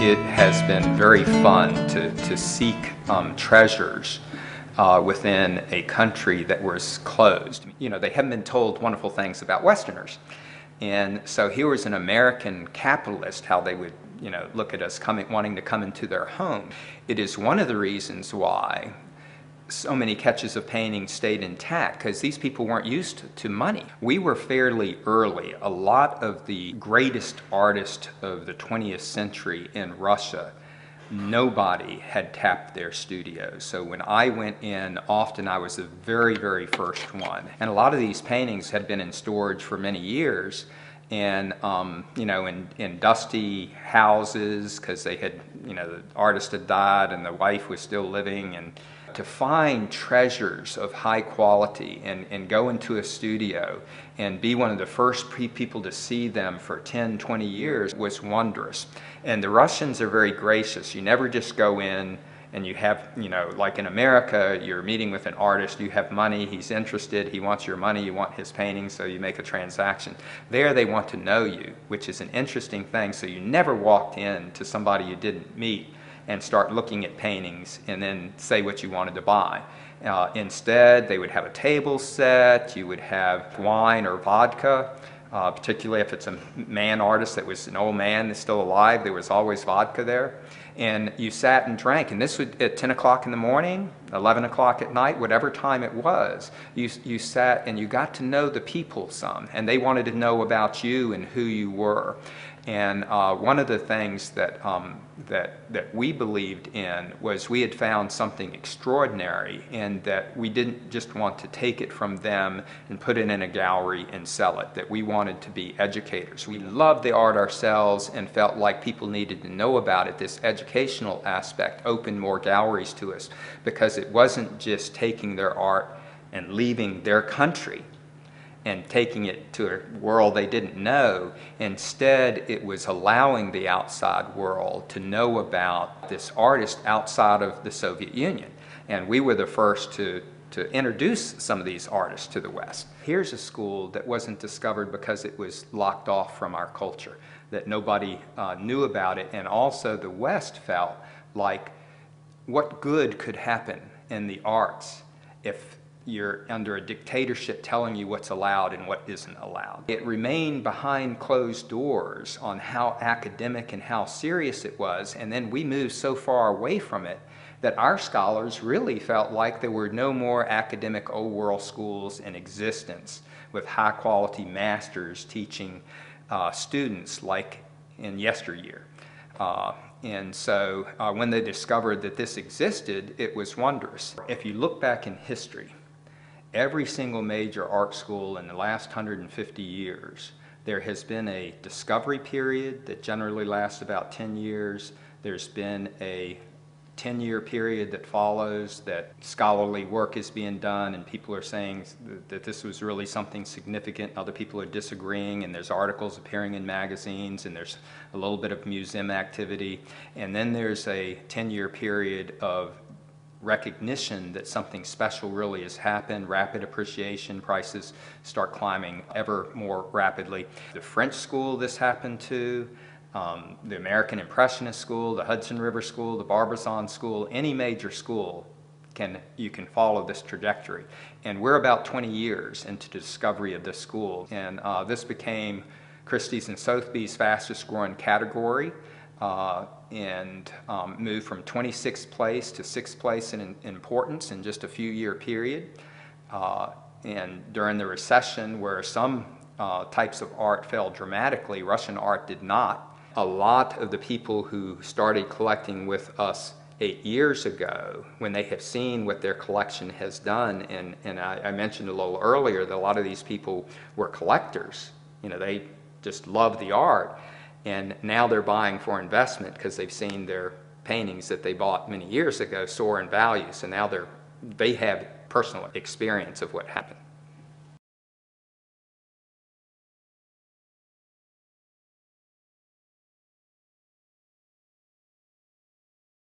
It has been very fun to seek treasures within a country that was closed. You know, they haven't been told wonderful things about Westerners. And so here was an American capitalist, how they would, you know, look at us wanting to come into their home. It is one of the reasons why so many catches of paintings stayed intact, because these people weren't used to money. We were fairly early. A lot of the greatest artists of the 20th century in Russia, nobody had tapped their studios. So when I went in, often I was the very, very first one. And a lot of these paintings had been in storage for many years, and you know, in dusty houses, because they had, you know, the artist had died and the wife was still living. And to find treasures of high quality and go into a studio and be one of the first people to see them for 10, 20 years was wondrous. And the Russians are very gracious. You never just go in and you have, you know, like in America, you're meeting with an artist, you have money, he's interested, he wants your money, you want his painting, so you make a transaction. There they want to know you, which is an interesting thing. So you never walked in to somebody you didn't meet and start looking at paintings and then say what you wanted to buy. Instead, they would have a table set, you would have wine or vodka, particularly if it's a man artist that was an old man that's still alive, there was always vodka there. And you sat and drank, and this would, at 10 o'clock in the morning, 11 o'clock at night, whatever time it was, you sat and you got to know the people some, and they wanted to know about you and who you were. And one of the things that we believed in was we had found something extraordinary, in that we didn't just want to take it from them and put it in a gallery and sell it, that we wanted to be educators. We loved the art ourselves and felt like people needed to know about it. This educational aspect opened more galleries to us, because it wasn't just taking their art and leaving their country and taking it to a world they didn't know. Instead, it was allowing the outside world to know about this artist outside of the Soviet Union. And we were the first to introduce some of these artists to the West. Here's a school that wasn't discovered because it was locked off from our culture, that nobody knew about it. And also the West felt like, what good could happen in the arts if you're under a dictatorship telling you what's allowed and what isn't allowed? It remained behind closed doors on how academic and how serious it was, and then we moved so far away from it that our scholars really felt like there were no more academic old world schools in existence with high quality masters teaching students like in yesteryear. And so when they discovered that this existed, it was wondrous. If you look back in history, every single major art school in the last 150 years, there has been a discovery period that generally lasts about 10 years. There's been a 10-year period that follows, that scholarly work is being done and people are saying that this was really something significant. Other people are disagreeing, and there's articles appearing in magazines, and there's a little bit of museum activity. And then there's a 10-year period of recognition that something special really has happened, rapid appreciation, prices start climbing ever more rapidly. The French school this happened to, the American Impressionist school, the Hudson River school, the Barbizon school, any major school, you can follow this trajectory. And we're about 20 years into the discovery of this school. And this became Christie's and Sotheby's fastest growing category, and moved from 26th place to 6th place in importance in just a few year period. And during the recession, where some types of art fell dramatically, Russian art did not. A lot of the people who started collecting with us 8 years ago, when they have seen what their collection has done, and I mentioned a little earlier that a lot of these people were collectors. You know, they just love the art, and now they're buying for investment because they've seen their paintings that they bought many years ago soar in value. So now they have personal experience of what happened.